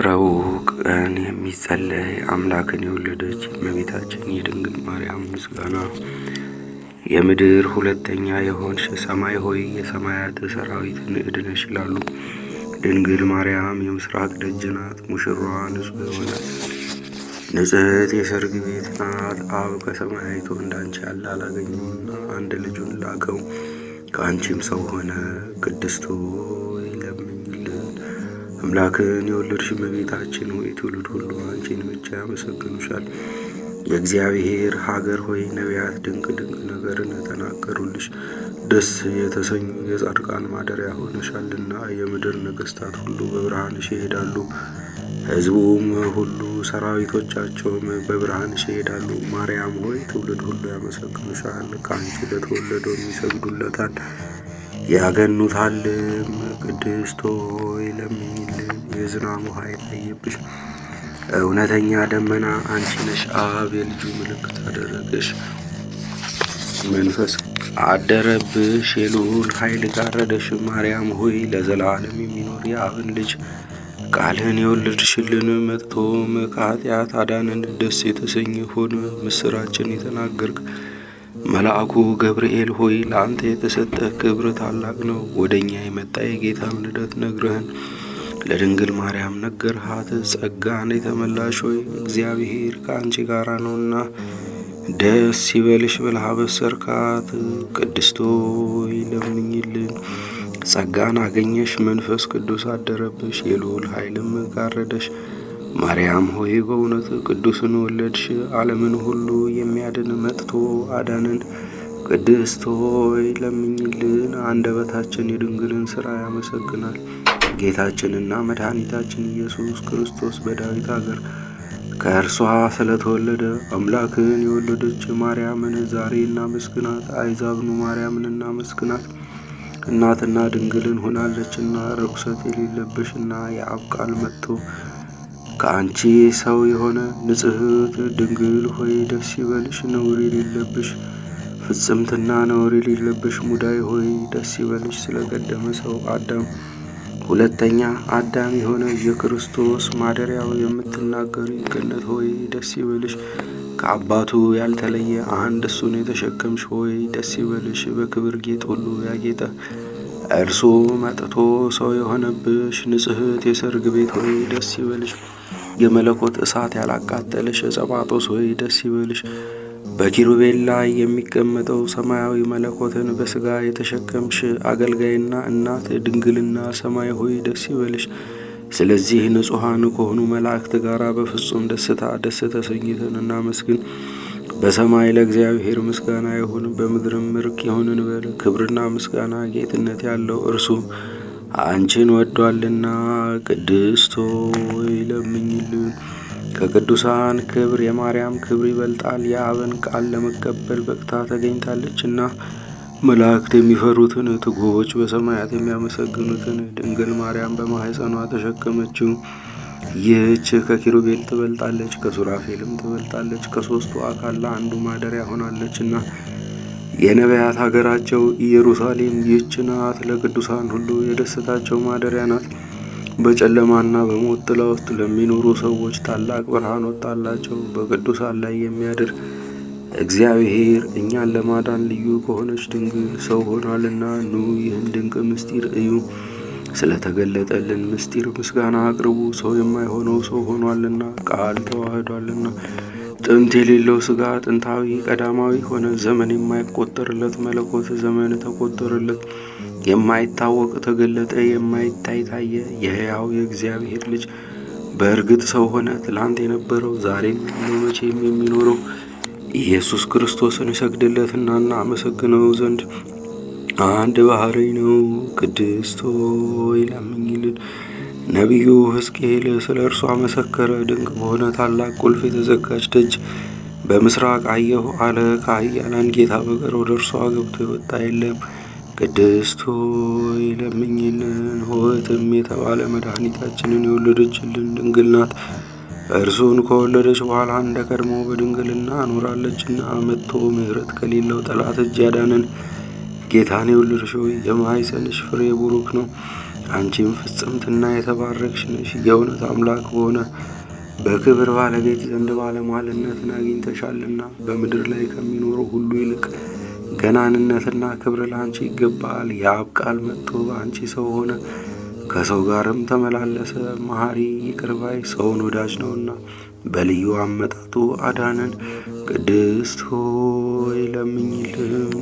ረቡዕ ቀን የሚጸለይ አምላክን የወለደች እመቤታችን የድንግል ማርያም ምስጋና። የምድር ሁለተኛ የሆንሽ ሰማይ ሆይ የሰማያት ሰራዊት ንዕድ ነሽ ይላሉ። ድንግል ማርያም የምስራቅ ደጅ ናት። ሙሽራዋ ንጹሕ የሆነ ንጽሕት የሰርግ ቤት ናት። አብ ከሰማይ አይቶ እንዳንቺ ያለ አላገኘውና አንድ ልጁን ላከው፣ ከአንቺም ሰው ሆነ። ቅድስት ሆይ ለምኝልን። አምላክን የወለድሽ እመቤታችን ሆይ ትውልድ ሁሉ አንቺን ብቻ ያመሰግኑሻል። የእግዚአብሔር ሀገር ሆይ ነቢያት ድንቅ ድንቅ ነገርን ተናገሩልሽ። ደስ የተሰኙ የጻድቃን ማደሪያ ሆነሻልና የምድር ነገሥታት ሁሉ በብርሃንሽ ይሄዳሉ። ሕዝቡም ሁሉ ሰራዊቶቻቸውም በብርሃንሽ ይሄዳሉ። ማርያም ሆይ ትውልድ ሁሉ ያመሰግኑሻል። ከአንቺ ለተወለደው ይሰግዱለታል ያገኑታልም። ቅድስት ሆይ ለምኝልን። የዝናሙ ኃይል አየብሽ፣ እውነተኛ ደመና አንቺ ነሽ። አብ የልጁ ምልክት አደረገሽ፣ መንፈስ አደረብሽ፣ የልዑል ኃይል ጋረደሽ። ማርያም ሆይ ለዘላለም የሚኖር የአብን ልጅ ቃልህን የወለድሽልን መጥቶም ከኃጢአት አዳነን። ደስ የተሰኘ ሆነ ምስራችን የተናገርክ መልአኩ ገብርኤል ሆይ ለአንተ የተሰጠ ክብር ታላቅ ነው። ወደ እኛ የመጣ የጌታን ልደት ነግረህን ለድንግል ማርያም ነገርሃት። ጸጋን የተመላሽ ሆይ እግዚአብሔር ከአንቺ ጋራ ነውና ደስ ይበልሽ ብለህ አበሰርካት። ቅድስት ሆይ ለምኝልን። ጸጋን አገኘሽ፣ መንፈስ ቅዱስ አደረብሽ፣ የልዑል ኃይልም ጋረደሽ። ማርያም ሆይ በእውነት ቅዱስን ወለድሽ፣ ዓለምን ሁሉ የሚያድን መጥቶ አዳንን። ቅድስት ሆይ ለምኝልን። አንደበታችን የድንግልን ሥራ ያመሰግናል። ጌታችንና መድኃኒታችን ኢየሱስ ክርስቶስ በዳዊት አገር ከእርሷ ስለተወለደ አምላክን የወለደች ማርያምን ዛሬ እናመስግናት። አሕዛብኑ ማርያምን እናመስግናት። እናትና ድንግልን ሆናለችና ርኩሰት የሌለብሽና የአብ ቃል መጥቶ ከአንቺ ሰው የሆነ ንጽሕት ድንግል ሆይ ደስ ይበልሽ። ነውር የሌለብሽ ፍጽምትና ነውር የሌለብሽ ሙዳይ ሆይ ደስ ይበልሽ። ስለቀደመ ሰው አዳም ሁለተኛ አዳም የሆነ የክርስቶስ ማደሪያው የምትናገሪ ገነት ሆይ ደስ ይበልሽ። ከአባቱ ያልተለየ አንድ እሱን የተሸከምሽ ሆይ ደስ ይበልሽ። በክብር ጌጥ ሁሉ ያጌጠ እርሱ መጥቶ ሰው የሆነብሽ ንጽሕት የሰርግ ቤት ሆይ ደስ ይበልሽ። የመለኮት እሳት ያላቃጠለሽ ጸባጦስ ሆይ ደስ ይበልሽ። በኪሩቤል ላይ የሚቀመጠው ሰማያዊ መለኮትን በሥጋ የተሸከምሽ አገልጋይና እናት ድንግልና ሰማይ ሆይ ደስ ይበልሽ። ስለዚህ ንጹሐን ከሆኑ መላእክት ጋር በፍጹም ደስታ ደስ ተሰኝተን እናመስግን። በሰማይ ለእግዚአብሔር ምስጋና ይሁን፣ በምድርም ምርክ ይሁን እንበል። ክብርና ምስጋና ጌትነት ያለው እርሱ አንቺን ወዷልና። ቅድስት ሆይ ለምኝልን። ከቅዱሳን ክብር የማርያም ክብር ይበልጣል። የአብን ቃል ለመቀበል በቅታ ተገኝታለችና መላእክት የሚፈሩትን ትጉሆች በሰማያት የሚያመሰግኑትን ድንግል ማርያም በማኅፀኗ ተሸከመችው። ይህች ከኪሩቤል ትበልጣለች፣ ከሱራፌልም ትበልጣለች። ከሦስቱ አካል ለአንዱ ማደሪያ ሆናለችና የነቢያት ሀገራቸው ኢየሩሳሌም ይህች ናት። ለቅዱሳን ሁሉ የደስታቸው ማደሪያ ናት። በጨለማና በሞት ጥላ ውስጥ ለሚኖሩ ሰዎች ታላቅ ብርሃን ወጣላቸው። በቅዱሳን ላይ የሚያድር እግዚአብሔር እኛን ለማዳን ልዩ ከሆነች ድንግል ሰው ሆኗልና ኑ ይህን ድንቅ ምስጢር እዩ። ስለተገለጠልን ምስጢር ምስጋና አቅርቡ። ሰው የማይሆነው ሰው ሆኗልና፣ ቃል ተዋህዷልና። ጥንት የሌለው ሥጋ ጥንታዊ ቀዳማዊ ሆነ። ዘመን የማይቆጠርለት መለኮት ዘመን ተቆጠረለት። የማይታወቅ ተገለጠ፣ የማይታይ ታየ። የሕያው የእግዚአብሔር ልጅ በእርግጥ ሰው ሆነ። ትላንት የነበረው ዛሬም ያለው መቼም የሚኖረው ኢየሱስ ክርስቶስን ይሰግድለትና እናመሰግነው ዘንድ አንድ ባሕርይ ነው። ቅድስት ሆይ ለምኝልን። ነቢዩ ሕዝቅኤል ስለ እርሷ መሰከረ። ድንቅ በሆነ ታላቅ ቁልፍ የተዘጋች ደጅ በምስራቅ አየሁ አለ። ከኃያላን ጌታ በቀር ወደ እርሷ ገብቶ የወጣ የለም። ቅድስት ሆይ ለምኝልን። ሆትም የተባለ መድኃኒታችንን የወለደችልን ድንግል ናት። እርሱን ከወለደች በኋላ እንደ ቀድሞ በድንግልና ኖራለችና መጥቶ ምሕረት ከሌለው ጠላት እጅ ያዳነን ጌታን የወለድሽ ሆይ የማኅፀንሽ ፍሬ ቡሩክ ነው። አንቺም ፍጽምትና የተባረክሽ ነሽ። የእውነት አምላክ በሆነ በክብር ባለቤት ዘንድ ባለሟልነትን አግኝተሻልና በምድር ላይ ከሚኖሩ ሁሉ ይልቅ ገናንነትና ክብር ለአንቺ ይገባል። የአብ ቃል መጥቶ በአንቺ ሰው ሆነ፣ ከሰው ጋርም ተመላለሰ። መሐሪ ይቅር ባይ ሰውን ወዳጅ ነውና በልዩ አመጣጡ አዳነን። ቅድስት ሆይ ለምኝልን።